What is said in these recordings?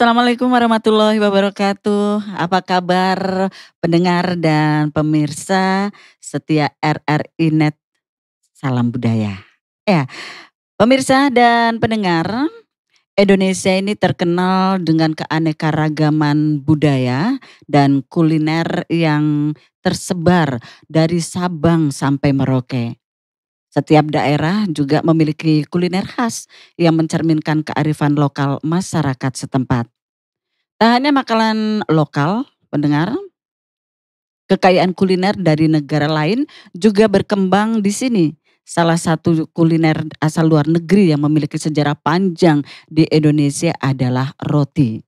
Assalamualaikum warahmatullahi wabarakatuh. Apa kabar pendengar dan pemirsa setia RRI Net? Salam budaya. Ya, pemirsa dan pendengar, Indonesia ini terkenal dengan keanekaragaman budaya dan kuliner yang tersebar dari Sabang sampai Merauke. Setiap daerah juga memiliki kuliner khas yang mencerminkan kearifan lokal masyarakat setempat. Tak hanya makanan lokal, pendengar, kekayaan kuliner dari negara lain juga berkembang di sini. Salah satu kuliner asal luar negeri yang memiliki sejarah panjang di Indonesia adalah roti.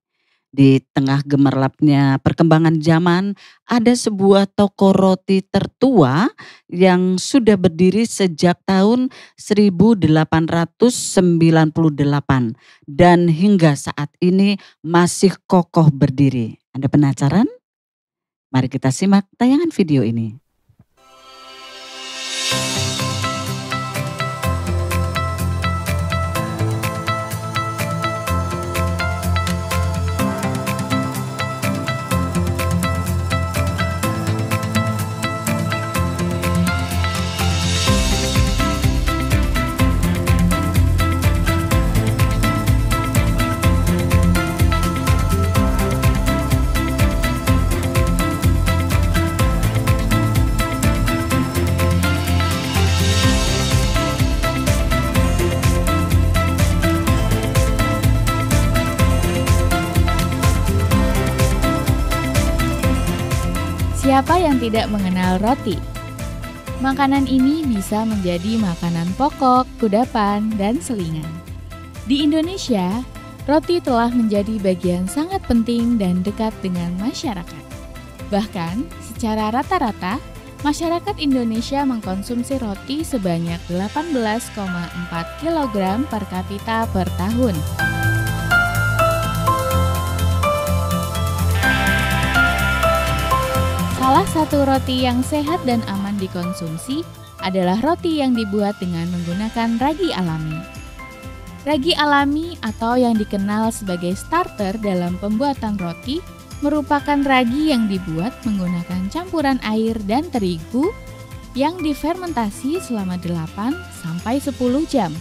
Di tengah gemerlapnya perkembangan zaman, ada sebuah toko roti tertua yang sudah berdiri sejak tahun 1898 dan hingga saat ini masih kokoh berdiri. Anda penasaran? Mari kita simak tayangan video ini. Siapa yang tidak mengenal roti? Makanan ini bisa menjadi makanan pokok, kudapan, dan selingan. Di Indonesia, roti telah menjadi bagian sangat penting dan dekat dengan masyarakat. Bahkan, secara rata-rata, masyarakat Indonesia mengkonsumsi roti sebanyak 18,4 kg per kapita per tahun. Salah satu roti yang sehat dan aman dikonsumsi adalah roti yang dibuat dengan menggunakan ragi alami. Ragi alami atau yang dikenal sebagai starter dalam pembuatan roti merupakan ragi yang dibuat menggunakan campuran air dan terigu yang difermentasi selama 8-10 jam.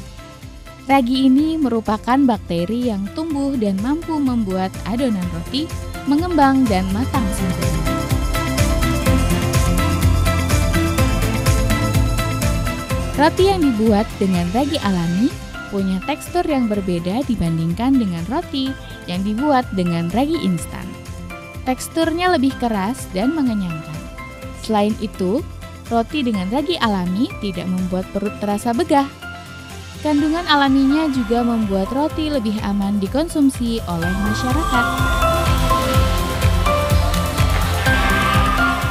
Ragi ini merupakan bakteri yang tumbuh dan mampu membuat adonan roti mengembang dan matang sempurna. Roti yang dibuat dengan ragi alami punya tekstur yang berbeda dibandingkan dengan roti yang dibuat dengan ragi instan. Teksturnya lebih keras dan mengenyangkan. Selain itu, roti dengan ragi alami tidak membuat perut terasa begah. Kandungan alaminya juga membuat roti lebih aman dikonsumsi oleh masyarakat.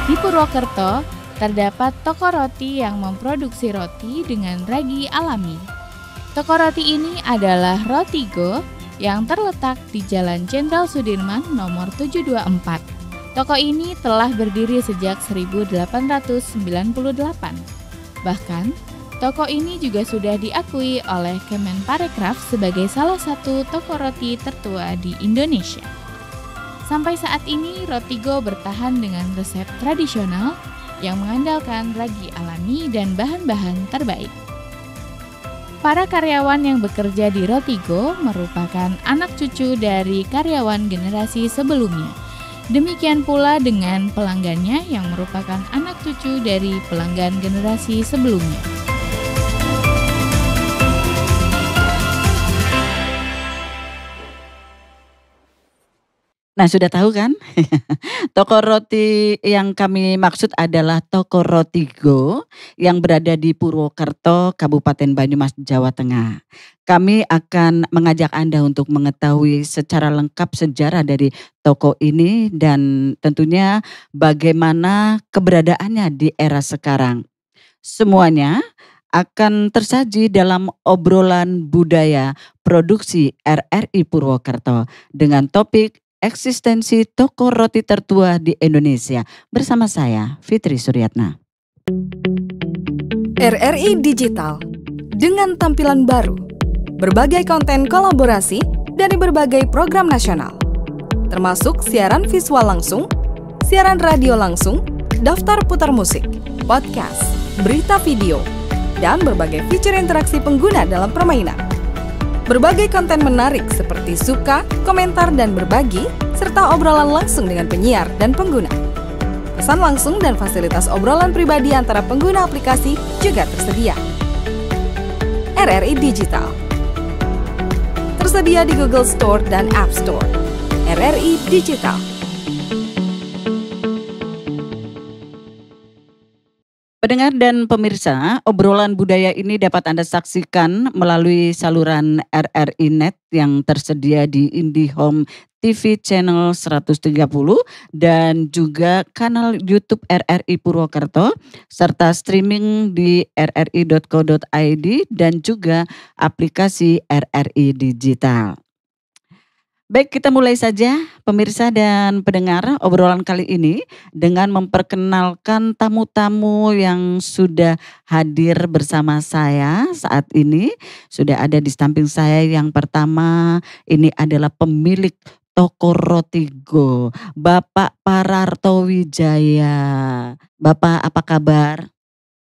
Di Purwokerto, terdapat toko roti yang memproduksi roti dengan ragi alami. Toko roti ini adalah Rotigo yang terletak di Jalan Jenderal Sudirman nomor 724. Toko ini telah berdiri sejak 1898. Bahkan, toko ini juga sudah diakui oleh Kemenparekraf sebagai salah satu toko roti tertua di Indonesia. Sampai saat ini, Rotigo bertahan dengan resep tradisional yang mengandalkan ragi alami dan bahan-bahan terbaik. Para karyawan yang bekerja di Rotigo merupakan anak cucu dari karyawan generasi sebelumnya. Demikian pula dengan pelanggannya yang merupakan anak cucu dari pelanggan generasi sebelumnya. Nah, sudah tahu kan? Toko roti yang kami maksud adalah Toko Rotigo yang berada di Purwokerto, Kabupaten Banyumas, Jawa Tengah. Kami akan mengajak Anda untuk mengetahui secara lengkap sejarah dari toko ini dan tentunya bagaimana keberadaannya di era sekarang. Semuanya akan tersaji dalam obrolan budaya produksi RRI Purwokerto dengan topik eksistensi toko roti tertua di Indonesia bersama saya Fitri Suryatna. RRI Digital dengan tampilan baru, berbagai konten kolaborasi dari berbagai program nasional. termasuk siaran visual langsung, siaran radio langsung, daftar putar musik, podcast, berita video, dan berbagai fitur interaksi pengguna dalam permainan. Berbagai konten menarik seperti suka, komentar, dan berbagi, serta obrolan langsung dengan penyiar dan pengguna. Pesan langsung dan fasilitas obrolan pribadi antara pengguna aplikasi juga tersedia. RRI Digital tersedia di Google Store dan App Store. RRI Digital. Pendengar dan pemirsa, obrolan budaya ini dapat Anda saksikan melalui saluran RRI Net yang tersedia di IndiHome TV channel 130 dan juga kanal YouTube RRI Purwokerto serta streaming di rri.co.id dan juga aplikasi RRI Digital. Baik, kita mulai saja pemirsa dan pendengar obrolan kali ini dengan memperkenalkan tamu-tamu yang sudah hadir bersama saya saat ini. Sudah ada di samping saya yang pertama, ini adalah pemilik toko Rotigo, Bapak Pararto Wijaya. Bapak apa kabar?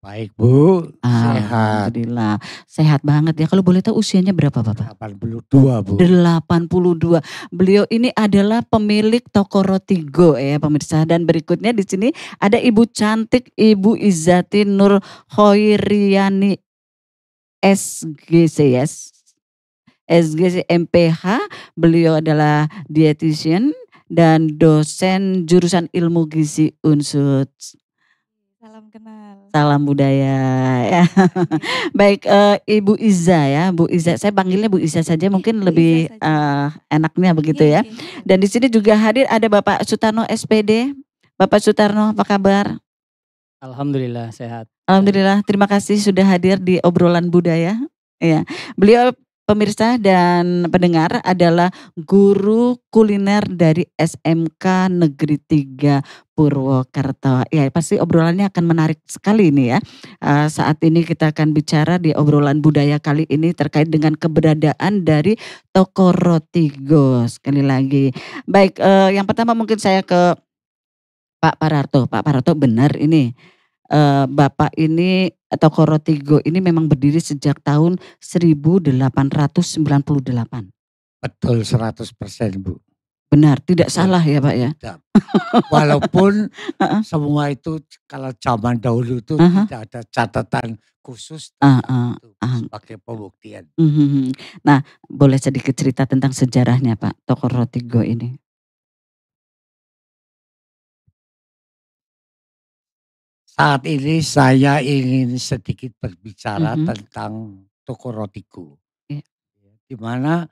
Baik Bu, sehat. Alhamdulillah, sehat banget ya. Kalau boleh tahu usianya berapa Bapak? 82 Bu. 82. Beliau ini adalah pemilik toko Rotigo ya pemirsa. Dan berikutnya di sini ada Ibu cantik Ibu Izzati Nur Khoiriani SGCS. SGC MPH, beliau adalah dietitian dan dosen jurusan ilmu gizi Unsud. Salam kenal. Salam budaya ya. Baik, Ibu Iza ya, Bu Iza. Saya panggilnya Bu Iza saja mungkin Bu lebih Iza saja. enaknya begitu ya. Dan di sini juga hadir ada Bapak Sutarno SPD. Bapak Sutarno, apa kabar? Alhamdulillah sehat. Alhamdulillah, terima kasih sudah hadir di obrolan budaya. Ya, beliau pemirsa dan pendengar adalah guru kuliner dari SMK Negeri 3 Purwokerto. Ya, pasti obrolannya akan menarik sekali ini ya. Saat ini kita akan bicara di obrolan budaya kali ini terkait dengan keberadaan dari toko Rotigo. Sekali lagi. Baik, yang pertama mungkin saya ke Pak Pararto. Pak Pararto, benar ini. Bapak ini toko Rotigo ini memang berdiri sejak tahun 1898. Betul 100% Bu. Benar, tidak salah ya Pak ya? Tidak. Walaupun semua itu kalau zaman dahulu itu tidak ada catatan khusus itu sebagai pembuktian. Nah, boleh sedikit cerita tentang sejarahnya Pak, toko Rotigo ini? Saat ini saya ingin sedikit berbicara tentang toko Rotigo. Di mana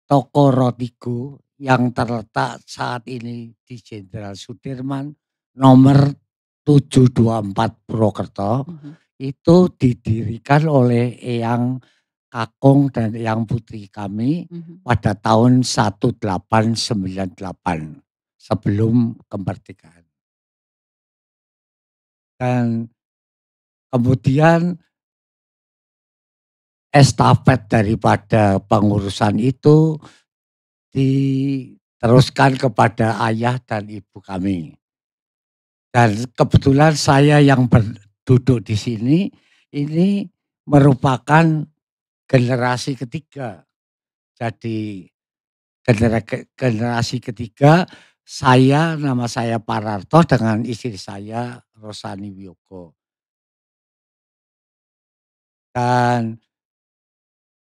toko Rotigo yang terletak saat ini di Jenderal Sudirman nomor 724 Purwokerto itu didirikan oleh Eyang Kakung dan Eyang Putri kami pada tahun 1898 sebelum kemerdekaan. Dan kemudian estafet daripada pengurusan itu diteruskan kepada ayah dan ibu kami. Dan kebetulan saya yang duduk di sini ini merupakan generasi ketiga. Jadi generasi ketiga, nama saya Pararto dengan istri saya Rosani Wiyoko. Dan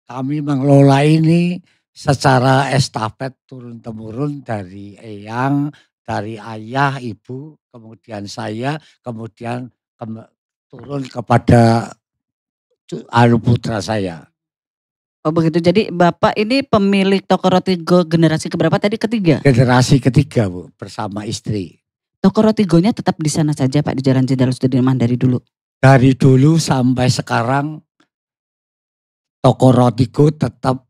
kami mengelola ini secara estafet turun-temurun dari eyang, dari ayah, ibu, kemudian saya, kemudian turun kepada putra saya. Oh begitu, jadi Bapak ini pemilik toko Rotigo generasi keberapa tadi? Ketiga? Generasi ketiga Bu, bersama istri. Toko Rotigonya tetap di sana saja Pak, di Jalan Jenderal Sudirman dari dulu? Dari dulu sampai sekarang toko Rotigo tetap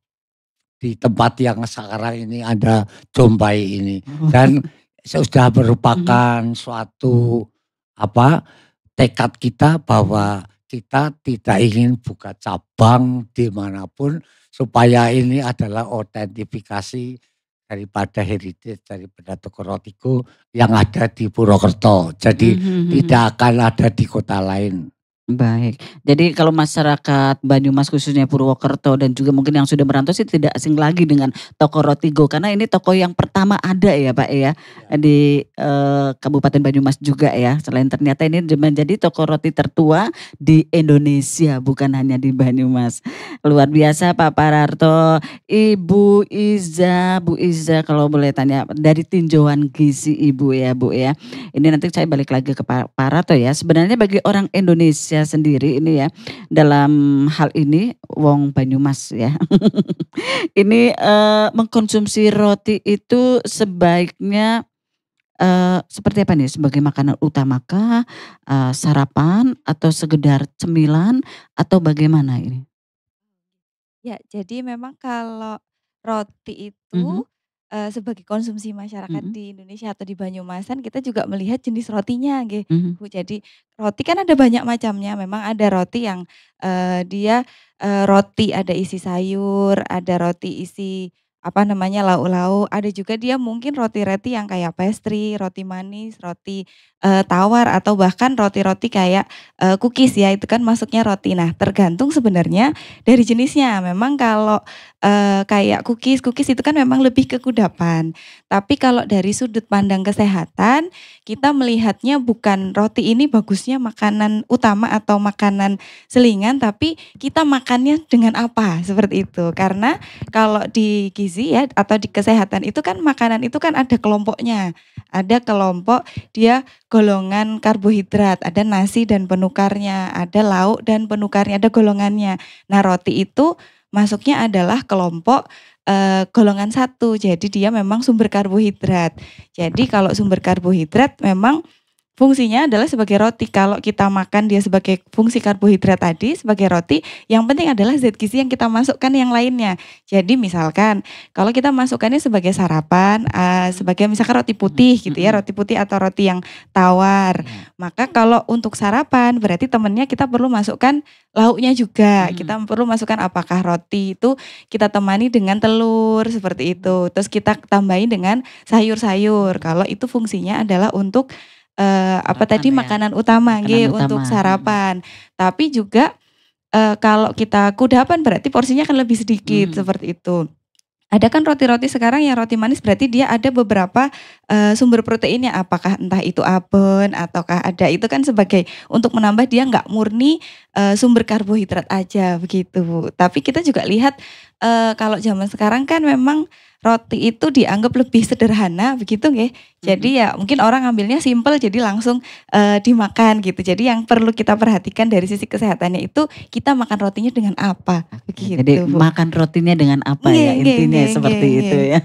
di tempat yang sekarang ini ada Jombai ini. Dan sudah merupakan suatu tekad kita bahwa kita tidak ingin buka cabang dimanapun supaya ini adalah autentifikasi daripada heritage daripada toko rotiku yang ada di Purwokerto. Jadi tidak akan ada di kota lain. Baik, jadi kalau masyarakat Banyumas khususnya Purwokerto dan juga mungkin yang sudah merantau sih tidak asing lagi dengan toko Roti Go karena ini toko yang pertama ada ya Pak ya di Kabupaten Banyumas juga ya. Selain ternyata ini menjadi toko roti tertua di Indonesia bukan hanya di Banyumas. Luar biasa Pak Pararto. Ibu Iza, Bu Iza kalau boleh tanya dari tinjauan gizi Ibu ya Bu ya. Ini nanti saya balik lagi ke Pak Pararto ya. Sebenarnya bagi orang Indonesia sendiri ini ya dalam hal ini wong Banyumas ya ini mengkonsumsi roti itu sebaiknya seperti apa nih sebagai makanan utamakah sarapan atau sekedar cemilan atau bagaimana ini? Ya, jadi memang kalau roti itu sebagai konsumsi masyarakat di Indonesia atau di Banyumasan kita juga melihat jenis rotinya nggih, Bu. Jadi roti kan ada banyak macamnya, memang ada roti yang dia roti ada isi sayur, ada roti isi apa namanya lauk-lauk, ada juga dia mungkin roti-roti yang kayak pastry, roti manis, roti tawar atau bahkan roti-roti kayak cookies ya itu kan masuknya roti. Nah, tergantung sebenarnya dari jenisnya. Memang kalau kayak cookies itu kan memang lebih ke kudapan. Tapi kalau dari sudut pandang kesehatan, kita melihatnya bukan roti ini bagusnya makanan utama atau makanan selingan, tapi kita makannya dengan apa, seperti itu. Karena kalau di gizi ya atau di kesehatan itu kan makanan itu kan ada kelompoknya. Ada kelompok dia golongan karbohidrat, ada nasi dan penukarnya, ada lauk dan penukarnya, ada golongannya. Nah, roti itu masuknya adalah kelompok golongan 1. Jadi dia memang sumber karbohidrat. Jadi kalau sumber karbohidrat memang fungsinya adalah sebagai roti. Kalau kita makan dia sebagai fungsi karbohidrat tadi sebagai roti, yang penting adalah zat gizi yang kita masukkan yang lainnya. Jadi misalkan kalau kita masukkannya sebagai sarapan, sebagai misalkan roti putih gitu ya, roti putih atau roti yang tawar. Maka kalau untuk sarapan berarti temennya kita perlu masukkan lauknya juga. Kita perlu masukkan apakah roti itu kita temani dengan telur seperti itu. Terus kita tambahin dengan sayur-sayur. Kalau itu fungsinya adalah untuk makanan utama nggih untuk sarapan. Tapi juga kalau kita kudapan berarti porsinya akan lebih sedikit seperti itu. Ada kan roti-roti sekarang yang roti manis berarti dia ada beberapa sumber proteinnya, apakah entah itu abon ataukah ada itu kan sebagai untuk menambah dia nggak murni sumber karbohidrat aja begitu Bu. Tapi kita juga lihat kalau zaman sekarang kan memang roti itu dianggap lebih sederhana begitu nggih. Jadi ya mungkin orang ambilnya simple jadi langsung dimakan gitu. Jadi yang perlu kita perhatikan dari sisi kesehatannya itu kita makan rotinya dengan apa begitu. Jadi makan rotinya dengan apa ya intinya seperti itu ya.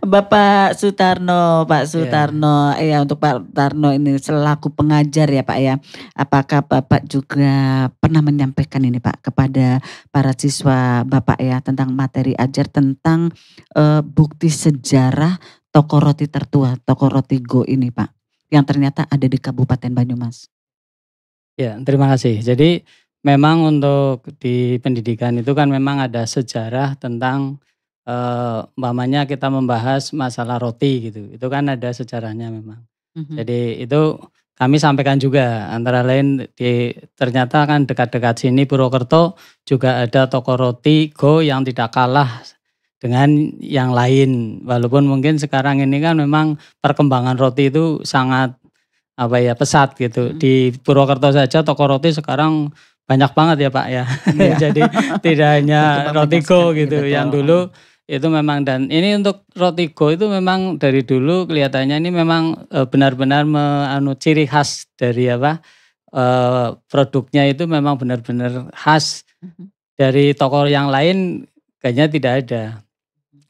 Bapak Sutarno, Pak Sutarno, ya untuk Pak Sutarno ini selaku pengajar ya Pak ya. Apakah Bapak juga pernah menyampaikan ini Pak kepada para siswa Bapak ya tentang materi ajar tentang bukti sejarah toko roti tertua, toko Roti Go ini Pak, yang ternyata ada di Kabupaten Banyumas? Ya, terima kasih. Jadi memang untuk di pendidikan itu kan memang ada sejarah tentang umpamanya kita membahas masalah roti gitu, itu kan ada sejarahnya memang. Jadi itu kami sampaikan juga antara lain ternyata kan dekat-dekat sini Purwokerto juga ada toko Roti Go yang tidak kalah dengan yang lain. Walaupun mungkin sekarang ini kan memang perkembangan roti itu sangat pesat gitu. Di Purwokerto saja toko roti sekarang banyak banget ya Pak ya. Jadi tidak hanya Roti Go gitu yang dulu itu memang, dan ini untuk Roti Go itu memang dari dulu kelihatannya ini memang benar-benar ciri khas dari produknya itu memang benar-benar khas dari toko yang lain kayaknya tidak ada.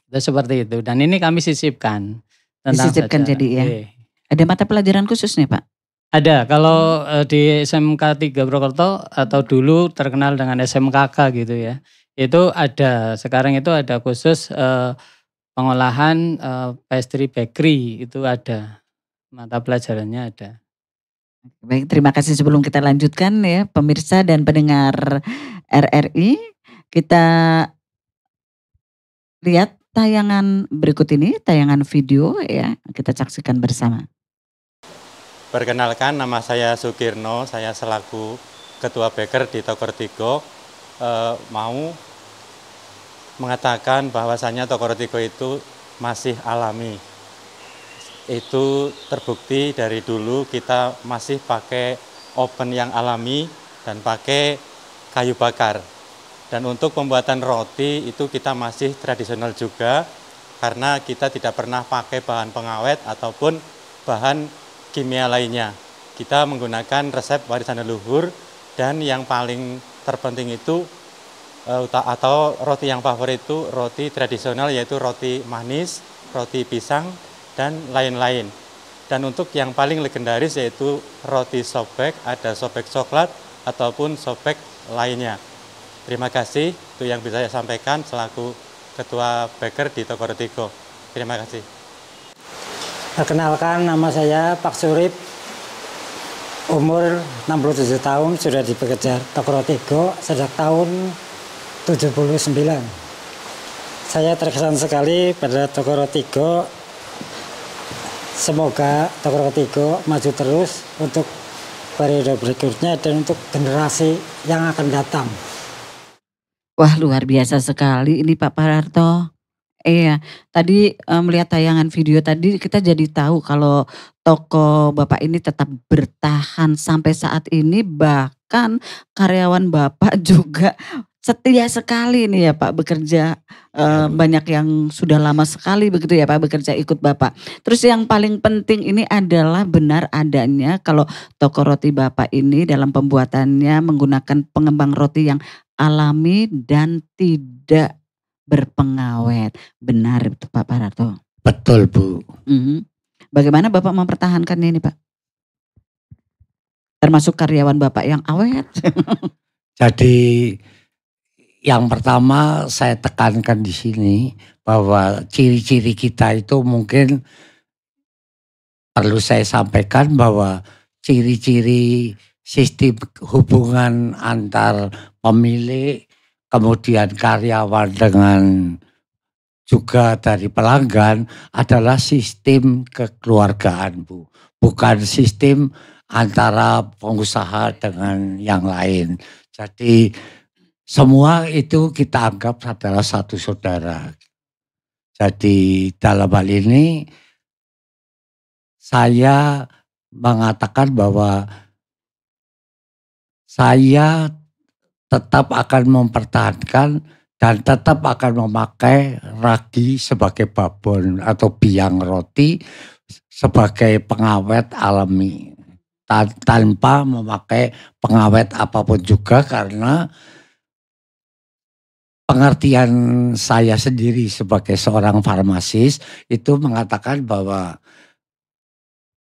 Itu seperti itu, dan ini kami sisipkan tentang disisipkan sejarah. Jadi ya. Ada mata pelajaran khusus nih Pak? Ada, kalau di SMK 3 Purwokerto atau dulu terkenal dengan SMKK gitu ya. Itu ada, sekarang itu ada khusus pengolahan pastry bakery, itu ada, mata pelajarannya ada. Baik, terima kasih. Sebelum kita lanjutkan ya pemirsa dan pendengar RRI, kita lihat tayangan berikut ini, tayangan video ya, kita saksikan bersama. Perkenalkan, nama saya Sukirno, saya selaku Ketua Baker di Toko Rotigo mau mengatakan bahwasannya Toko Rotigo itu masih alami. Itu terbukti dari dulu kita masih pakai oven yang alami dan pakai kayu bakar. Dan untuk pembuatan roti itu kita masih tradisional juga karena kita tidak pernah pakai bahan pengawet ataupun bahan kimia lainnya. Kita menggunakan resep warisan leluhur dan yang paling terpenting itu atau roti yang favorit itu roti tradisional yaitu roti manis, roti pisang dan lain-lain. Dan untuk yang paling legendaris yaitu roti sobek, ada sobek coklat ataupun sobek lainnya. Terima kasih, itu yang bisa saya sampaikan selaku Ketua Baker di Toko Rotigo. Terima kasih. Perkenalkan, nama saya Pak Surip, umur 67 tahun, sudah bekerja Toko Rotigo sejak tahun 79. Saya terkesan sekali pada Toko Rotigo. Semoga Toko Rotigo maju terus untuk periode berikutnya dan untuk generasi yang akan datang. Wah, luar biasa sekali ini Pak Pararto. Iya, tadi melihat tayangan video tadi kita jadi tahu kalau toko Bapak ini tetap bertahan sampai saat ini, bahkan karyawan Bapak juga setia sekali nih ya Pak bekerja, banyak yang sudah lama sekali begitu ya Pak bekerja ikut Bapak. Terus yang paling penting ini adalah benar adanya kalau toko roti Bapak ini dalam pembuatannya menggunakan pengembang roti yang alami dan tidak berpengawet. Benar itu Pak Pararto? Betul Bu. Bagaimana Bapak mempertahankannya ini Pak? Termasuk karyawan Bapak yang awet. Jadi yang pertama saya tekankan di sini bahwa ciri-ciri kita itu mungkin perlu saya sampaikan bahwa ciri-ciri sistem hubungan antar pemilik kemudian karyawan dengan juga dari pelanggan adalah sistem kekeluargaan Bu. Bukan sistem antara pengusaha dengan yang lain. Jadi semua itu kita anggap adalah satu saudara. Jadi dalam hal ini saya mengatakan bahwa saya tetap akan mempertahankan dan tetap akan memakai ragi sebagai babon atau biang roti sebagai pengawet alami tanpa memakai pengawet apapun juga, karena pengertian saya sendiri sebagai seorang farmasis itu mengatakan bahwa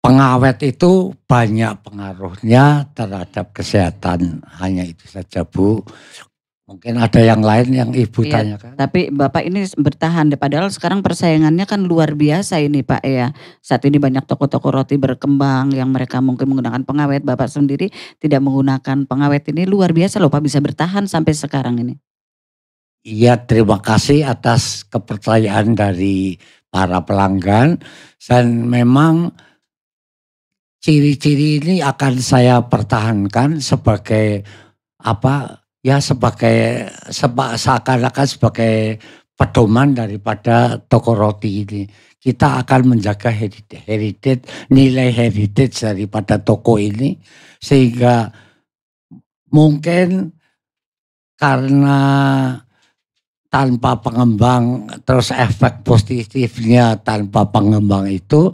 pengawet itu banyak pengaruhnya terhadap kesehatan. Hanya itu saja Bu. Mungkin ada yang lain yang Ibu tanyakan. Tapi Bapak ini bertahan, padahal sekarang persaingannya kan luar biasa ini Pak ya. Saat ini banyak toko-toko roti berkembang yang mereka mungkin menggunakan pengawet. Bapak sendiri tidak menggunakan pengawet, ini luar biasa loh Pak, bisa bertahan sampai sekarang ini. Iya, terima kasih atas kepercayaan dari para pelanggan. Dan memang ciri-ciri ini akan saya pertahankan sebagai seakan-akan sebagai pedoman daripada toko roti ini. Kita akan menjaga nilai heritage daripada toko ini, sehingga mungkin karena tanpa pengembang, terus efek positifnya tanpa pengembang itu,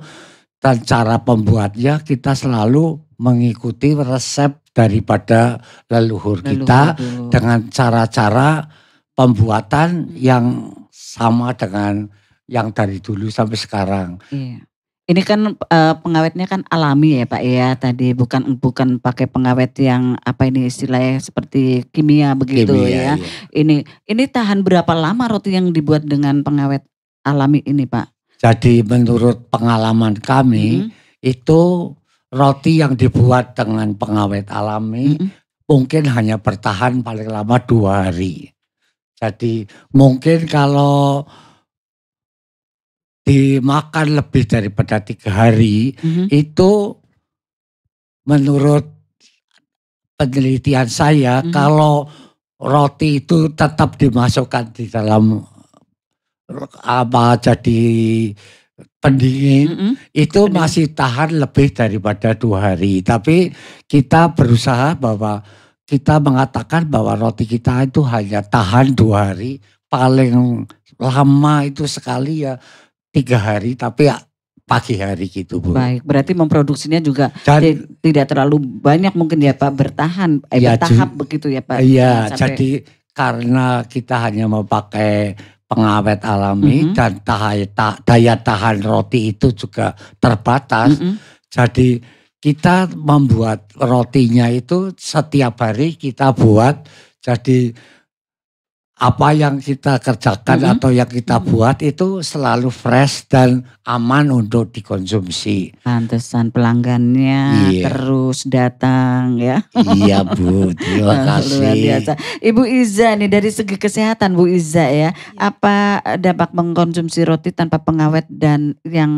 dan cara pembuatnya kita selalu mengikuti resep daripada leluhur kita dengan cara-cara pembuatan yang sama dengan yang dari dulu sampai sekarang. Iya. Ini kan pengawetnya kan alami ya Pak ya, tadi bukan pakai pengawet yang apa ini istilahnya seperti kimia begitu ya. Iya. Ini tahan berapa lama roti yang dibuat dengan pengawet alami ini Pak? Jadi menurut pengalaman kami itu roti yang dibuat dengan pengawet alami mungkin hanya bertahan paling lama 2 hari. Jadi mungkin kalau dimakan lebih daripada 3 hari, itu menurut penelitian saya, kalau roti itu tetap dimasukkan di dalam jadi pendingin, itu masih tahan lebih daripada 2 hari. Tapi kita berusaha bahwa kita mengatakan bahwa roti kita itu hanya tahan 2 hari, paling lama itu sekali ya 3 hari, tapi ya pagi hari gitu, Bu. Baik, berarti memproduksinya juga tidak terlalu banyak mungkin ya Pak, bertahan, bertahap begitu ya Pak. Iya, jadi karena kita hanya memakai pengawet alami dan daya tahan roti itu juga terbatas. Jadi kita membuat rotinya itu setiap hari kita buat, jadi apa yang kita kerjakan atau yang kita buat itu selalu fresh dan aman untuk dikonsumsi. Pantesan pelanggannya terus datang ya. Iya Bu, terima kasih. Luar biasa. Ibu Iza nih, dari segi kesehatan Bu Iza ya, apa dampak mengkonsumsi roti tanpa pengawet dan yang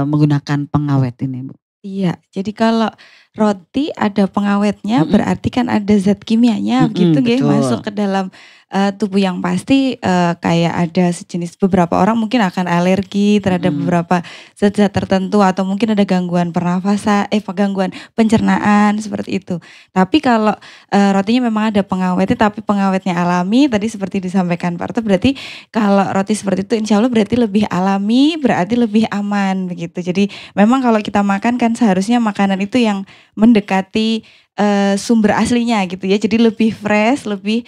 menggunakan pengawet ini Bu? Iya, jadi kalau roti ada pengawetnya berarti kan ada zat kimianya begitu nggih masuk ke dalam tubuh yang pasti kayak ada sejenis, beberapa orang mungkin akan alergi terhadap beberapa zat-zat tertentu atau mungkin ada gangguan pernafasan, gangguan pencernaan seperti itu. Tapi kalau rotinya memang ada pengawetnya tapi pengawetnya alami tadi seperti disampaikan Pak Arto, berarti kalau roti seperti itu insya Allah berarti lebih alami, berarti lebih aman begitu. Jadi memang kalau kita makan kan seharusnya makanan itu yang mendekati sumber aslinya gitu ya. Jadi lebih fresh, lebih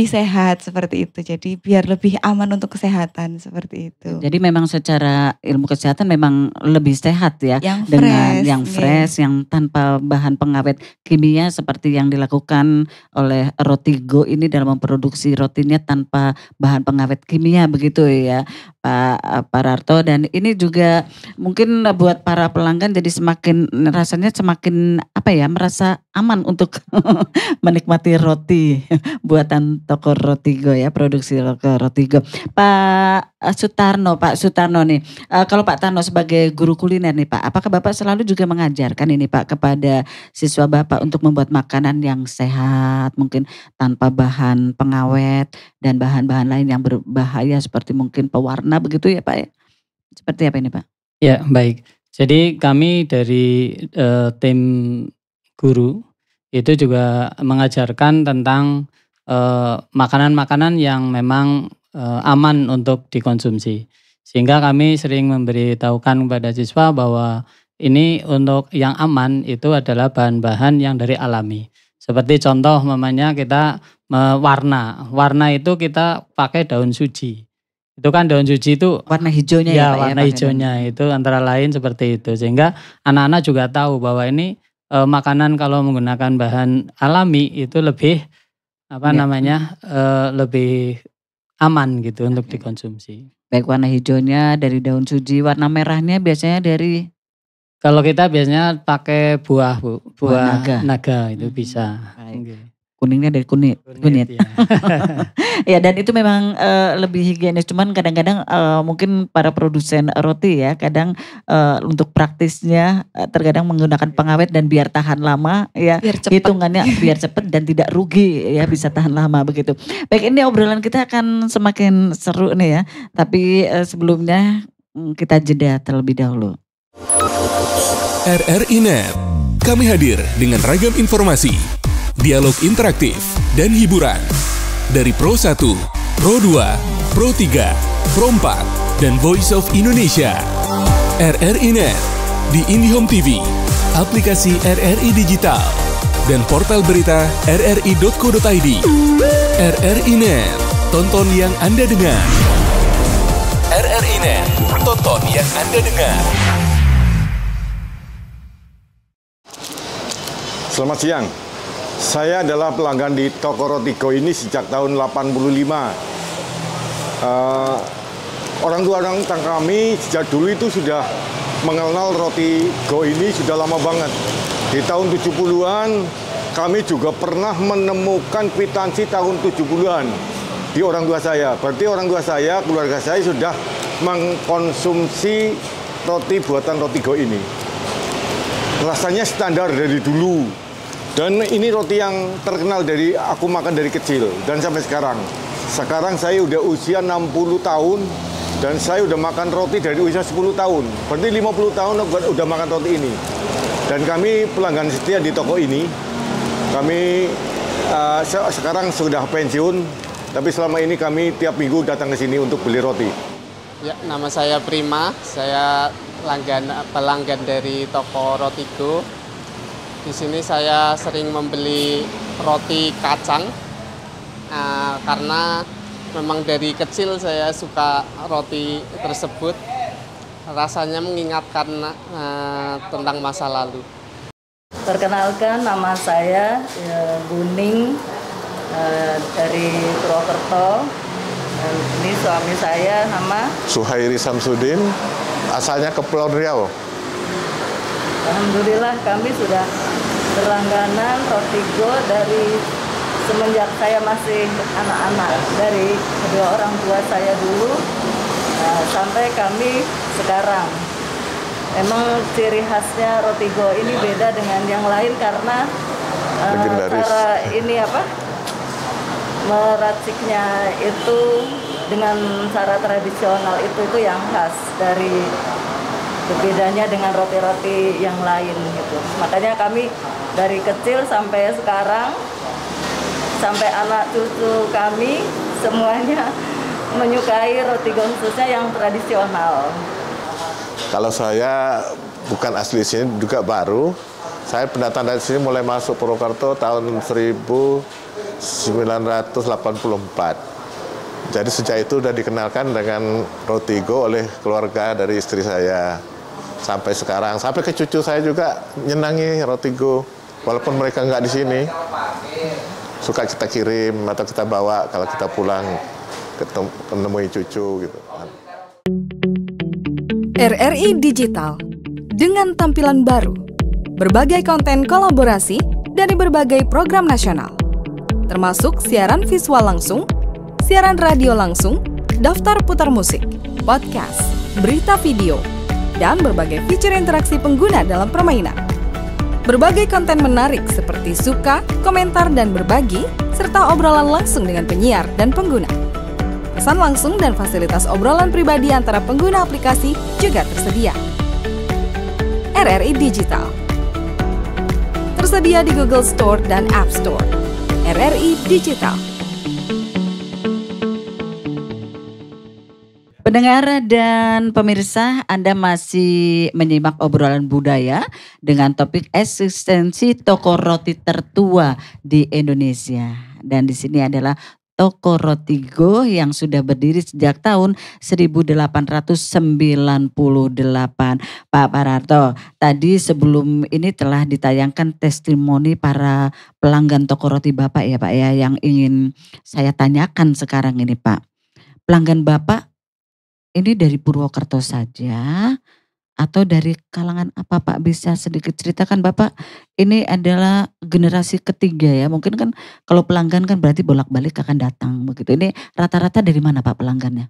sehat seperti itu. Jadi biar lebih aman untuk kesehatan seperti itu. Jadi memang secara ilmu kesehatan memang lebih sehat ya, yang dengan fresh, yang fresh, yang tanpa bahan pengawet kimia seperti yang dilakukan oleh Rotigo ini dalam memproduksi rotinya tanpa bahan pengawet kimia begitu ya Pak Rarto. Dan ini juga mungkin buat para pelanggan jadi rasanya semakin merasa aman untuk menikmati roti buatan toko Rotigo ya, produksi Rotigo. Pak Sutarno nih, kalau Pak Tarno sebagai guru kuliner nih Pak, apakah Bapak selalu juga mengajarkan ini Pak kepada siswa Bapak untuk membuat makanan yang sehat, mungkin tanpa bahan pengawet dan bahan-bahan lain yang berbahaya seperti mungkin pewarna begitu ya Pak ya? Seperti apa ini Pak? Ya baik, jadi kami dari tim guru itu juga mengajarkan tentang makanan-makanan yang memang aman untuk dikonsumsi. Sehingga kami sering memberitahukan kepada siswa bahwa ini untuk yang aman itu adalah bahan-bahan yang dari alami. Seperti contoh mamanya kita warna itu kita pakai daun suji. Itu kan daun suji itu warna hijaunya ya Pak, warna hijaunya itu antara lain seperti itu. Sehingga anak-anak juga tahu bahwa ini makanan kalau menggunakan bahan alami itu lebih lebih aman gitu untuk dikonsumsi. Baik, warna hijaunya dari daun suji, warna merahnya biasanya dari, kalau kita biasanya pakai buah naga itu bisa. Kuningnya dari kunit. Ya. Ya, dan itu memang lebih higienis. Cuman kadang-kadang mungkin para produsen roti ya, kadang untuk praktisnya terkadang menggunakan pengawet dan biar tahan lama ya, hitungannya biar cepat dan tidak rugi ya, bisa tahan lama begitu. Baik, ini obrolan kita akan semakin seru nih ya. Tapi sebelumnya kita jeda terlebih dahulu. RRI Net, kami hadir dengan ragam informasi, dialog interaktif, dan hiburan. Dari Pro 1, Pro 2, Pro 3, Pro 4, dan Voice of Indonesia. RRI Net, di IndiHome TV, aplikasi RRI Digital, dan portal berita rri.co.id. RRI Net, tonton yang Anda dengar. RRI Net, tonton yang Anda dengar. Selamat siang. Saya adalah pelanggan di toko Rotigo ini sejak tahun 85. Orang tua kami sejak dulu itu sudah mengenal Rotigo ini sudah lama banget. Di tahun 70-an kami juga pernah menemukan kwitansi tahun 70-an di orang tua saya. Berarti orang tua saya, keluarga saya sudah mengkonsumsi roti buatan Rotigo ini. Rasanya standar dari dulu. Dan ini roti yang terkenal dari aku makan dari kecil dan sampai sekarang. Sekarang saya udah usia 60 tahun dan saya udah makan roti dari usia 10 tahun. Berarti 50 tahun udah makan roti ini. Dan kami pelanggan setia di toko ini. Kami sekarang sudah pensiun, tapi selama ini kami tiap minggu datang ke sini untuk beli roti. Ya, nama saya Prima. Saya pelanggan dari toko Rotigo. Di sini saya sering membeli roti kacang karena memang dari kecil saya suka roti tersebut. Rasanya mengingatkan tentang masa lalu. Perkenalkan, nama saya Guning dari Purwokerto. Ini suami saya nama Suhairi Samsudin, asalnya Kepulauan Riau. Alhamdulillah kami sudah berlangganan Rotigo dari semenjak saya masih anak-anak, dari kedua orang tua saya dulu sampai kami sekarang. Memang ciri khasnya Rotigo ini beda dengan yang lain karena cara ini meraciknya itu dengan cara tradisional itu yang khas dari berbedanya dengan roti-roti yang lain gitu. Makanya kami dari kecil sampai sekarang, sampai anak cucu kami semuanya menyukai Rotigo khususnya yang tradisional. Kalau saya bukan asli sini, juga baru. Saya pendatang dari sini mulai masuk Purwokerto tahun 1984. Jadi sejak itu sudah dikenalkan dengan Rotigo oleh keluarga dari istri saya. Sampai sekarang, sampai ke cucu saya juga nyenangi Rotigo. Walaupun mereka nggak di sini, suka kita kirim atau kita bawa kalau kita pulang menemui cucu gitu. RRI Digital dengan tampilan baru, berbagai konten kolaborasi dari berbagai program nasional, termasuk siaran visual langsung, siaran radio langsung, daftar putar musik, podcast, berita video, dan berbagai fitur interaksi pengguna dalam permainan. Berbagai konten menarik seperti suka, komentar, dan berbagi, serta obrolan langsung dengan penyiar dan pengguna. Pesan langsung dan fasilitas obrolan pribadi antara pengguna aplikasi juga tersedia. RRI Digital tersedia di Google Store dan App Store. RRI Digital. Pendengar dan pemirsa, Anda masih menyimak obrolan budaya dengan topik eksistensi toko roti tertua di Indonesia. Dan di sini adalah toko Rotigo yang sudah berdiri sejak tahun 1898. Pak Pararto, tadi sebelum ini telah ditayangkan testimoni para pelanggan toko roti Bapak ya Pak ya, yang ingin saya tanyakan sekarang ini Pak. Pelanggan Bapak ini dari Purwokerto saja atau dari kalangan apa Pak? Bisa sedikit ceritakan Bapak, ini adalah generasi ketiga ya. Mungkin kan kalau pelanggan kan berarti bolak-balik akan datang begitu. Ini rata-rata dari mana Pak pelanggannya?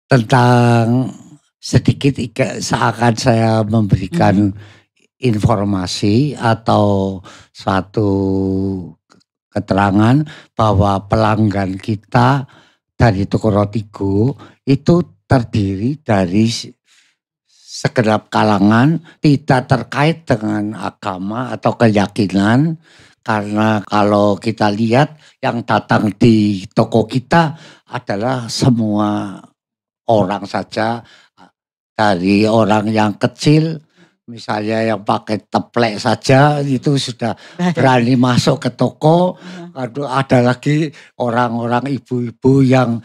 Tentang sedikit seakan saya memberikan informasi atau suatu keterangan bahwa pelanggan kita dari toko Rotigo itu terdiri dari segenap kalangan, tidak terkait dengan agama atau keyakinan. Karena kalau kita lihat yang datang di toko kita adalah semua orang saja, dari orang yang kecil, misalnya yang pakai teplek saja itu sudah berani masuk ke toko. Ada lagi orang-orang ibu-ibu yang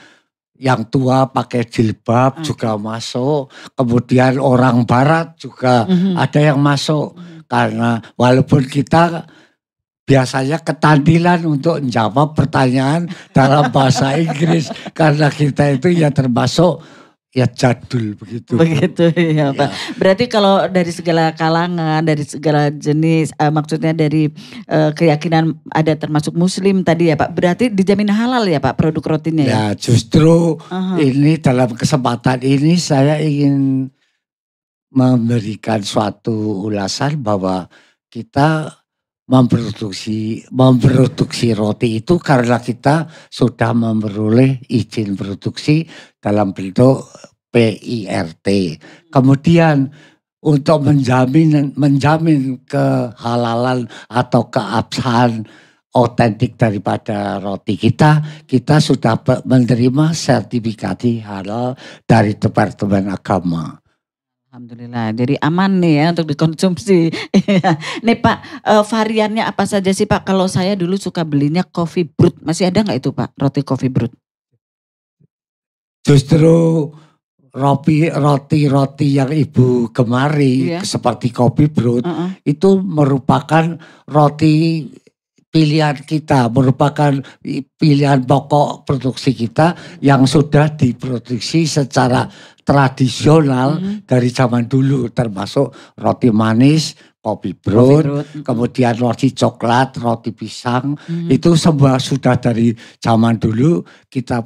tua pakai jilbab juga masuk. Kemudian orang barat juga ada yang masuk. Karena walaupun kita biasanya ketandilan untuk menjawab pertanyaan dalam bahasa Inggris. Karena kita itu ya termasuk ya jadul begitu. Begitu ya Pak. Ya. Berarti kalau dari segala kalangan, dari segala jenis, maksudnya dari keyakinan ada termasuk Muslim tadi ya Pak. Berarti dijamin halal ya Pak produk rotinya ya? Ya justru ini dalam kesempatan ini saya ingin memberikan suatu ulasan bahwa kita memproduksi roti itu karena kita sudah memperoleh izin produksi dalam bentuk PIRT. Kemudian untuk menjamin kehalalan atau keabsahan otentik daripada roti kita sudah menerima sertifikasi halal dari Departemen Agama. Alhamdulillah, jadi aman nih ya untuk dikonsumsi. Nih Pak, variannya apa saja sih Pak? Kalau saya dulu suka belinya coffee brut, masih ada nggak itu Pak, roti coffee brut? Justru roti yang Ibu gemari seperti coffee brut itu merupakan roti pilihan kita, merupakan pilihan pokok produksi kita yang sudah diproduksi secara tradisional dari zaman dulu, termasuk roti manis, kopi brut, kemudian roti coklat, roti pisang, itu semua sudah dari zaman dulu kita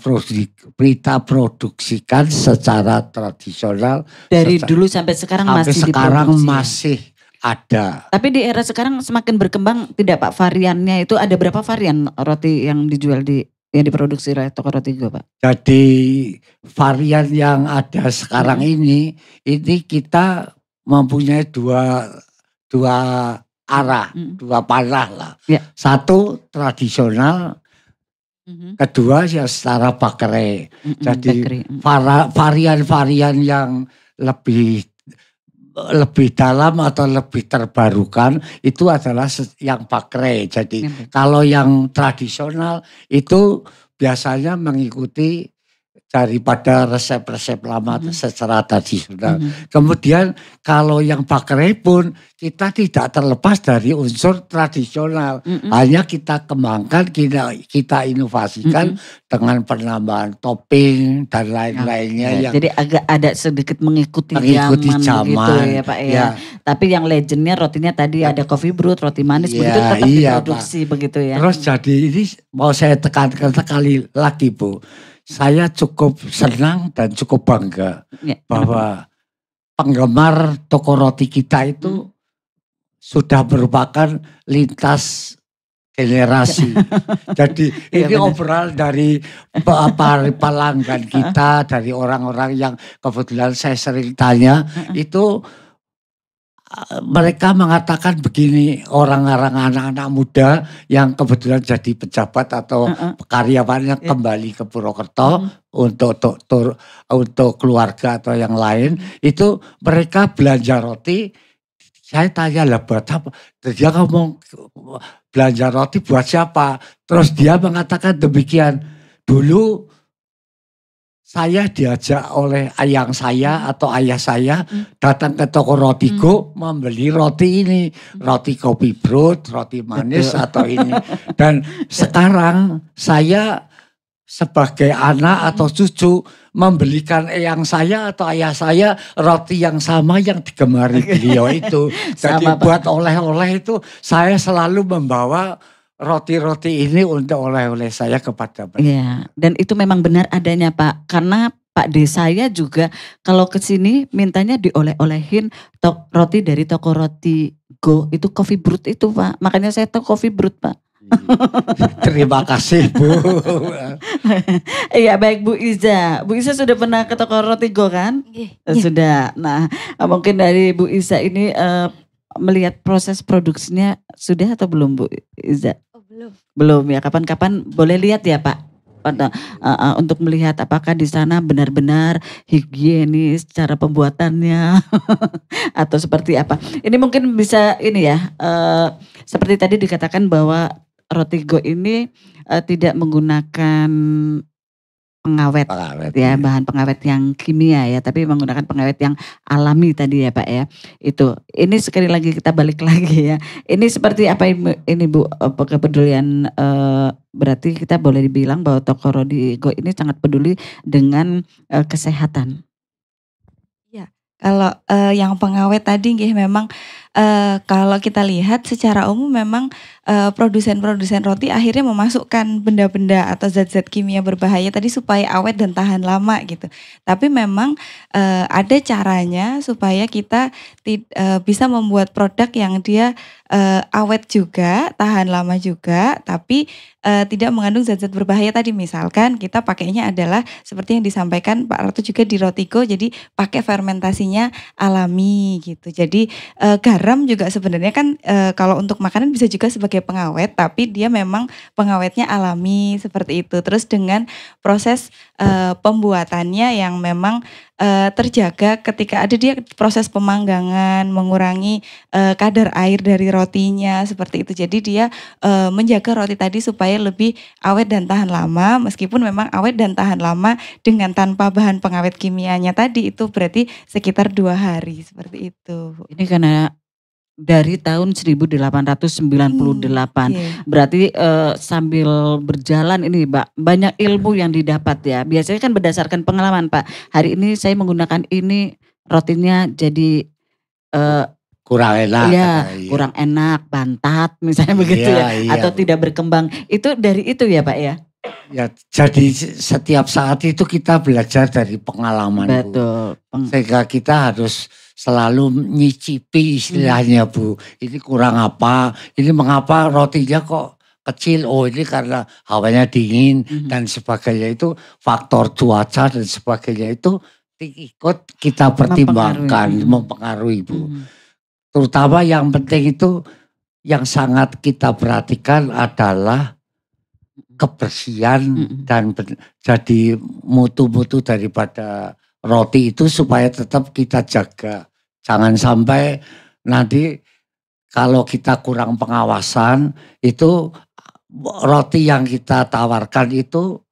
produksikan secara tradisional. Dari dulu sampai sekarang masih diproduksi. Masih ada. Tapi di era sekarang semakin berkembang tidak Pak, variannya itu ada berapa varian roti yang dijual yang diproduksi oleh toko Rotigo Pak? Jadi varian yang ada sekarang ini kita mempunyai dua arah, dua panah lah. Ya. Satu tradisional, kedua ya secara bakre. Jadi varian-varian yang lebih dalam atau lebih terbarukan itu adalah yang bakre. Jadi kalau yang tradisional itu biasanya mengikuti daripada resep-resep lama secara tradisional. Kemudian kalau yang bakre pun kita tidak terlepas dari unsur tradisional. Hanya kita kembangkan, kita inovasikan dengan penambahan topping dan lain-lainnya. Jadi agak ada sedikit mengikuti zaman gitu ya Pak ya. Tapi yang legendnya rotinya tadi ada coffee brut, roti manis begitu tetap diproduksi begitu ya. Terus jadi ini mau saya tekankan sekali lagi Bu. Saya cukup senang dan cukup bangga bahwa penggemar toko roti kita itu sudah merupakan lintas generasi. Jadi ini obrolan dari pelanggan kita, dari orang-orang yang kebetulan saya sering tanya itu. Mereka mengatakan begini, orang-orang anak-anak muda yang kebetulan jadi pejabat atau karyawannya kembali ke Purwokerto untuk keluarga atau yang lain, itu mereka belanja roti. Saya tanya lah buat apa? Dia ngomong belanja roti buat siapa? Terus dia mengatakan demikian, dulu saya diajak oleh ayang saya atau ayah saya datang ke toko Rotigo membeli roti ini. Roti kopi brut, roti manis atau ini. Dan sekarang saya sebagai anak atau cucu membelikan eyang saya atau ayah saya roti yang sama yang digemari beliau itu. Jadi buat oleh-oleh itu saya selalu membawa roti-roti ini untuk oleh-oleh saya kepada mereka. Iya, dan itu memang benar adanya Pak. Karena Pak D saya juga kalau ke sini mintanya dioleh-olehin roti dari toko Rotigo itu coffee brut itu Pak. Makanya saya tahu coffee brut Pak. Terima kasih Bu. Iya baik Bu Iza. Bu Iza sudah pernah ke toko Rotigo kan? Sudah. Nah mungkin dari Bu Iza ini melihat proses produksinya sudah atau belum Bu Iza? Belum ya, kapan-kapan boleh lihat ya Pak untuk melihat apakah di sana benar-benar higienis cara pembuatannya atau seperti apa. Ini mungkin bisa ini ya, seperti tadi dikatakan bahwa Rotigo ini tidak menggunakan pengawet ya, bahan pengawet yang kimia ya, tapi menggunakan pengawet yang alami tadi ya Pak ya. Itu. Ini sekali lagi kita balik lagi ya. Ini seperti apa ini Bu kepedulian berarti kita boleh dibilang bahwa toko Rotigo ini sangat peduli dengan kesehatan. Kalau yang pengawet tadi nggih memang kalau kita lihat secara umum memang produsen-produsen roti akhirnya memasukkan benda-benda atau zat-zat kimia berbahaya tadi supaya awet dan tahan lama gitu. Tapi memang ada caranya supaya kita bisa membuat produk yang dia awet juga, tahan lama juga, tapi tidak mengandung zat-zat berbahaya tadi. Misalkan kita pakainya adalah seperti yang disampaikan Pak Ratu juga di Rotigo, jadi pakai fermentasinya alami gitu. Jadi garam juga sebenarnya kan kalau untuk makanan bisa juga sebagai pengawet, tapi dia memang pengawetnya alami seperti itu. Terus dengan proses pembuatannya yang memang terjaga ketika ada dia proses pemanggangan, mengurangi kadar air dari rotinya seperti itu. Jadi dia menjaga roti tadi supaya lebih awet dan tahan lama, meskipun memang awet dan tahan lama dengan tanpa bahan pengawet kimianya tadi itu berarti sekitar 2 hari seperti itu. Ini karena dari tahun 1898. Berarti sambil berjalan ini Mbak, banyak ilmu yang didapat ya. Biasanya kan berdasarkan pengalaman Pak. Hari ini saya menggunakan ini, rotinya jadi kurang enak. Ya, kurang enak, bantat misalnya begitu ya. Atau tidak berkembang. Itu dari itu ya Pak ya? Ya, jadi setiap saat itu kita belajar dari pengalaman. Betul. Bu. Sehingga kita harus selalu nyicipi istilahnya Bu. Ini kurang apa, ini mengapa rotinya kok kecil, oh ini karena hawanya dingin dan sebagainya, itu faktor cuaca dan sebagainya itu ikut kita pertimbangkan, mempengaruhi Bu. Terutama yang penting itu yang sangat kita perhatikan adalah kebersihan dan jadi mutu-mutu daripada roti itu supaya tetap kita jaga. Jangan sampai nanti kalau kita kurang pengawasan itu roti yang kita tawarkan itu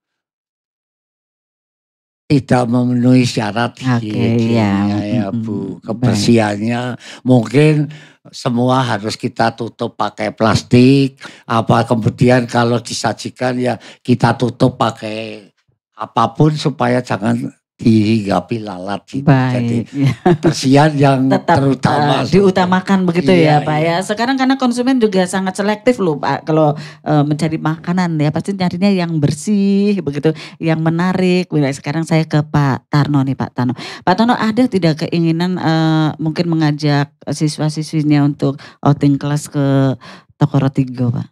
tidak memenuhi syarat higieninya ya Bu. Kebersihannya mungkin semua harus kita tutup pakai plastik, apa kemudian kalau disajikan ya kita tutup pakai apapun supaya jangan dihinggapi lalat gitu. Jadi kebersihan yang tetap terutama diutamakan begitu ya Pak ya. Sekarang karena konsumen juga sangat selektif loh Pak. Kalau mencari makanan ya pasti nyarinya yang bersih begitu, yang menarik. Sekarang saya ke Pak Tarno nih Pak Tarno. Pak Tarno, ada tidak keinginan mungkin mengajak siswa-siswinya untuk outing kelas ke toko Rotigo Pak?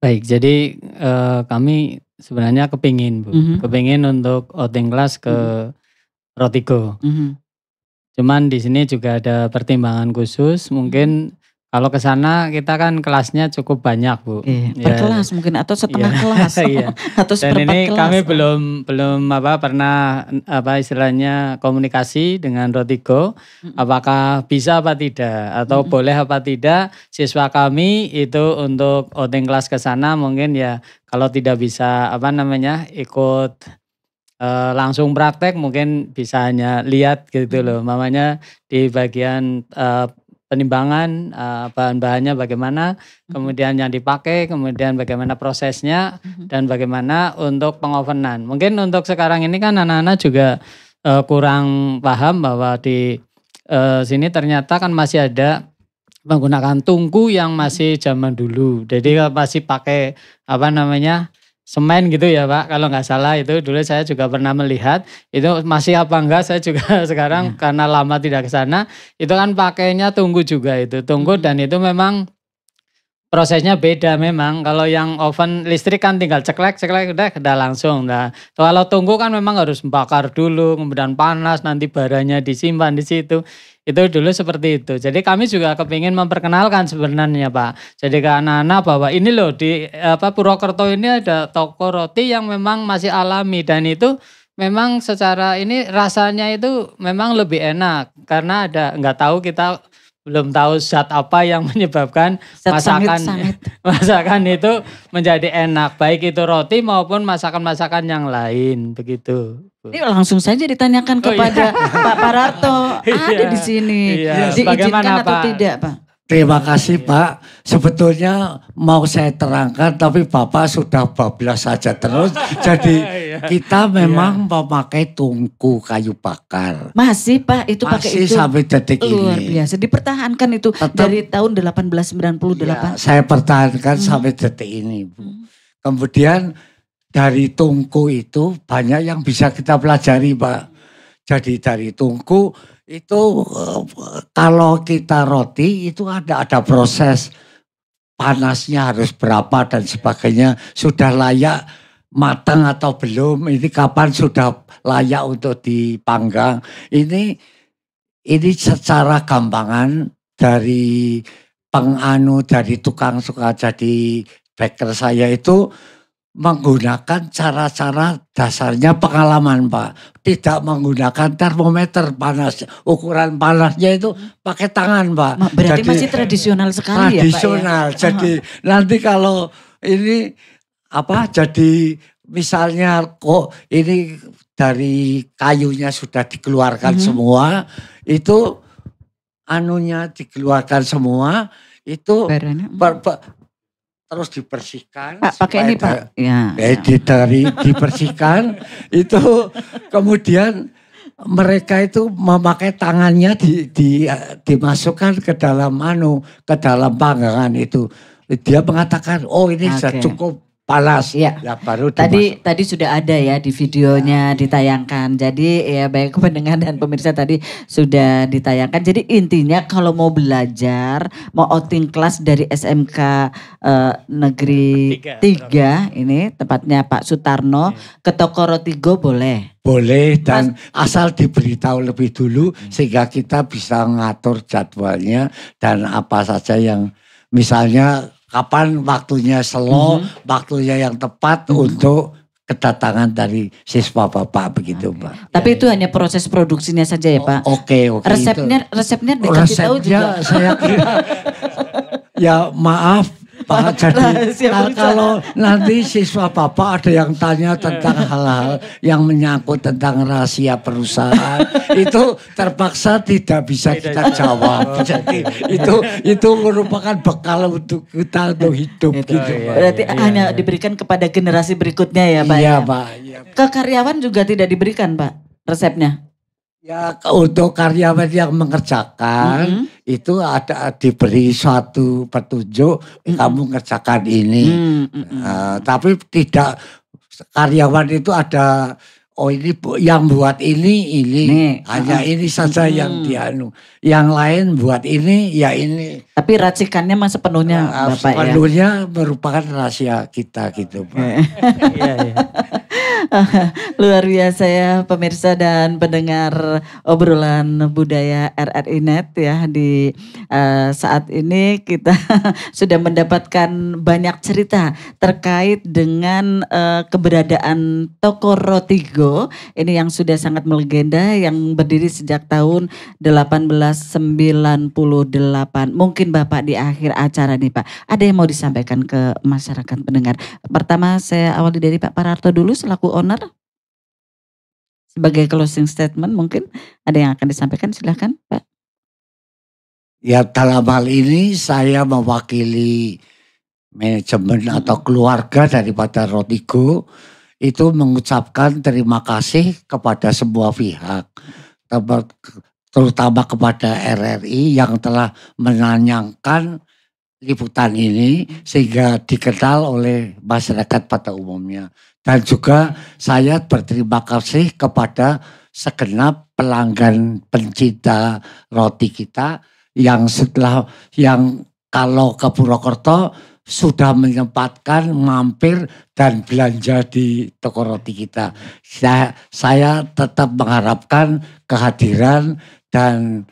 Baik, jadi kami sebenarnya kepingin Bu, kepingin untuk outing kelas ke Rotigo. Cuman di sini juga ada pertimbangan khusus, mungkin kalau ke sana kita kan kelasnya cukup banyak Bu. Per kelas mungkin atau setengah kelas atau dan ini kelas. Kami belum pernah istilahnya komunikasi dengan Rotigo, apakah bisa apa tidak atau boleh apa tidak siswa kami itu untuk outing kelas ke sana, mungkin ya kalau tidak bisa ikut langsung praktek mungkin bisa hanya lihat gitu loh, mamanya di bagian penimbangan bahan-bahannya bagaimana, kemudian yang dipakai, kemudian bagaimana prosesnya, dan bagaimana untuk pengovenan. Mungkin untuk sekarang ini kan anak-anak juga kurang paham bahwa di sini ternyata kan masih ada menggunakan tungku yang masih zaman dulu. Jadi masih pakai semen gitu ya Pak, kalau nggak salah itu dulu saya juga pernah melihat, itu masih apa enggak saya juga sekarang karena lama tidak ke sana, itu kan pakainya tunggu juga itu, tunggu dan itu memang prosesnya beda memang. Kalau yang oven listrik kan tinggal ceklek udah langsung. Nah, kalau tunggu kan memang harus bakar dulu, kemudian panas, nanti baranya disimpan di situ. Itu dulu seperti itu. Jadi kami juga kepingin memperkenalkan sebenarnya Pak. Jadi ke anak-anak bahwa ini loh di Purwokerto ini ada toko roti yang memang masih alami dan itu memang secara ini rasanya itu memang lebih enak karena nggak tahu, kita belum tahu zat apa yang menyebabkan masakan itu menjadi enak, baik itu roti maupun masakan-masakan yang lain begitu. Ini langsung saja ditanyakan kepada Pak Pararto, ada di sini, diizinkan atau tidak Pak? Terima kasih Pak. Sebetulnya mau saya terangkan tapi Bapak sudah bablas saja terus. Jadi kita memang memakai tungku kayu bakar. Masih Pak itu pakai itu. Masih sampai detik luar ini. biasa. Dipertahankan itu dari tahun 1898. Saya pertahankan sampai detik ini Bu. Kemudian dari tungku itu banyak yang bisa kita pelajari Pak. Jadi dari tungku itu kalau kita roti itu ada proses panasnya harus berapa dan sebagainya, sudah layak matang atau belum, ini kapan sudah layak untuk dipanggang. Ini secara gampangan dari dari tukang suka jadi baker saya itu menggunakan cara-cara dasarnya pengalaman Pak. Tidak menggunakan termometer panas. Ukuran panasnya itu pakai tangan Pak. Berarti jadi, masih tradisional sekali tradisional. Ya Pak ya? Jadi nanti kalau ini jadi misalnya kok ini dari kayunya sudah dikeluarkan semua. Itu dikeluarkan semua. Itu terus dibersihkan. Pak, pakai ini Pak. Ya. Dibersihkan itu kemudian mereka itu memakai tangannya dimasukkan ke dalam panggangan itu. Dia mengatakan, oh ini sudah cukup panas. Ya. Baru tadi sudah ada ya di videonya ditayangkan. Jadi ya baik pendengar dan pemirsa tadi sudah ditayangkan. Jadi intinya kalau mau belajar, mau outing kelas dari SMK Negeri 3 ini tepatnya Pak Sutarno ke toko Rotigo boleh. Boleh dan asal diberitahu lebih dulu sehingga kita bisa ngatur jadwalnya dan apa saja yang misalnya kapan waktunya slow, waktunya yang tepat untuk kedatangan dari siswa Bapak begitu Pak. Tapi itu hanya proses produksinya saja ya Pak? Oke. Resepnya dikasih tahu juga? Saya kira ya maaf Pak, jadi kalau nanti siswa Bapak ada yang tanya tentang hal-hal yang menyangkut tentang rahasia perusahaan, itu terpaksa tidak bisa kita jawab. Jadi itu merupakan bekal untuk kita untuk hidup gitu. Berarti hanya diberikan kepada generasi berikutnya ya Pak? Iya Pak. Ke karyawan juga tidak diberikan Pak resepnya? Ya untuk karyawan yang mengerjakan itu ada diberi suatu petunjuk kamu mengerjakan ini. Tapi tidak karyawan itu ada ini yang buat ini hanya ini saja yang yang lain buat ini ya ini. Tapi racikannya mah sepenuhnya Bapak ya. Sepenuhnya merupakan rahasia kita gitu Pak. Luar biasa ya pemirsa dan pendengar obrolan budaya RRI Net ya di saat ini kita sudah mendapatkan banyak cerita terkait dengan keberadaan toko Rotigo ini yang sudah sangat melegenda yang berdiri sejak tahun 1898. Mungkin Bapak di akhir acara nih Pak ada yang mau disampaikan ke masyarakat pendengar. Pertama saya awali dari Pak Pararto dulu selaku owner. Sebagai closing statement mungkin ada yang akan disampaikan, silahkan Pak. Ya dalam hal ini saya mewakili manajemen atau keluarga daripada Rotigo itu mengucapkan terima kasih kepada semua pihak. Terutama kepada RRI yang telah menayangkan liputan ini sehingga dikenal oleh masyarakat pada umumnya. Dan juga saya berterima kasih kepada segenap pelanggan pencinta roti kita yang kalau ke Purwokerto sudah menyempatkan mampir dan belanja di toko roti kita. Saya tetap mengharapkan kehadiran dan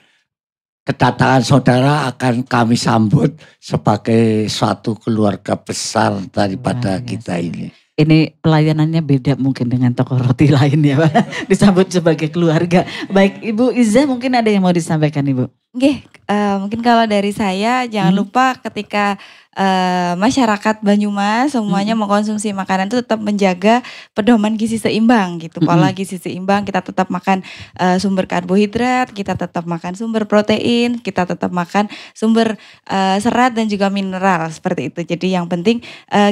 kedatangan saudara akan kami sambut sebagai suatu keluarga besar daripada kita ini. Ini pelayanannya beda mungkin dengan toko roti lain ya Pak. Disambut sebagai keluarga. Baik Ibu Iza mungkin ada yang mau disampaikan Ibu. Nggih, mungkin kalau dari saya jangan lupa ketika masyarakat Banyumas semuanya mengkonsumsi makanan itu tetap menjaga pedoman gizi seimbang gitu. Pola gizi seimbang, kita tetap makan sumber karbohidrat, kita tetap makan sumber protein, kita tetap makan sumber serat dan juga mineral seperti itu. Jadi yang penting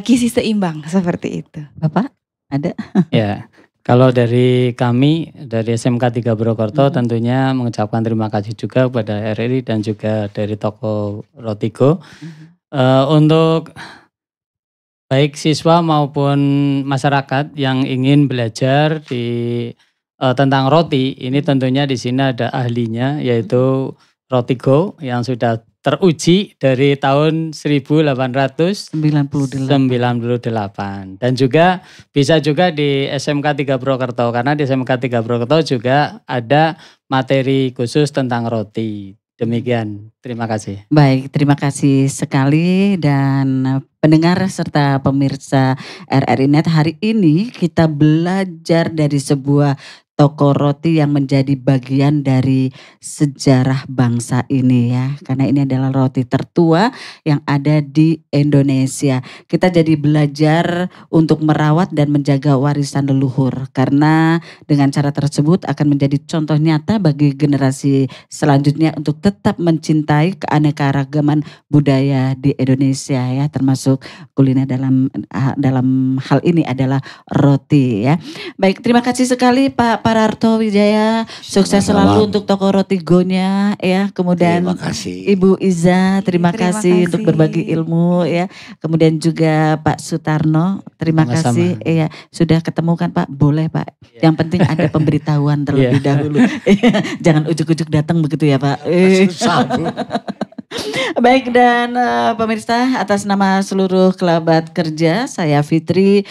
gizi seimbang seperti itu. Bapak ada? Ya. Kalau dari kami, dari SMK 3 Purwokerto tentunya mengucapkan terima kasih juga kepada RRI dan juga dari toko Rotigo. Untuk baik siswa maupun masyarakat yang ingin belajar tentang roti, ini tentunya di sini ada ahlinya yaitu Rotigo yang sudah teruji dari tahun 1898 dan juga bisa juga di SMK 3 Purwokerto karena di SMK 3 Purwokerto juga ada materi khusus tentang roti. Demikian, terima kasih. Baik, terima kasih sekali dan pendengar serta pemirsa RRI Net, hari ini kita belajar dari sebuah toko roti yang menjadi bagian dari sejarah bangsa ini ya. Karena ini adalah roti tertua yang ada di Indonesia. Kita jadi belajar untuk merawat dan menjaga warisan leluhur. Karena dengan cara tersebut akan menjadi contoh nyata bagi generasi selanjutnya untuk tetap mencintai keanekaragaman budaya di Indonesia ya. Termasuk kuliner dalam hal ini adalah roti ya. Baik, terima kasih sekali Pak Pararto Wijaya, sukses selalu untuk toko Rotigonya ya. Kemudian Ibu Iza, terima kasih untuk berbagi ilmu ya. Kemudian juga Pak Sutarno, terima kasih ya. Sudah ketemu kan Pak? Boleh Pak. Yang penting ada pemberitahuan terlebih dahulu. Jangan ujuk-ujuk datang begitu ya Pak. Baik, dan pemirsa, atas nama seluruh kerabat kerja, saya Fitri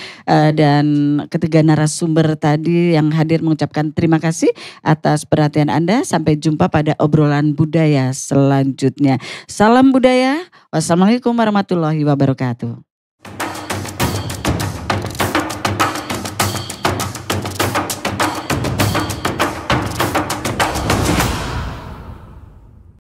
dan ketiga narasumber tadi yang hadir mengucapkan terima kasih atas perhatian Anda. Sampai jumpa pada obrolan budaya selanjutnya. Salam budaya. Wassalamualaikum warahmatullahi wabarakatuh.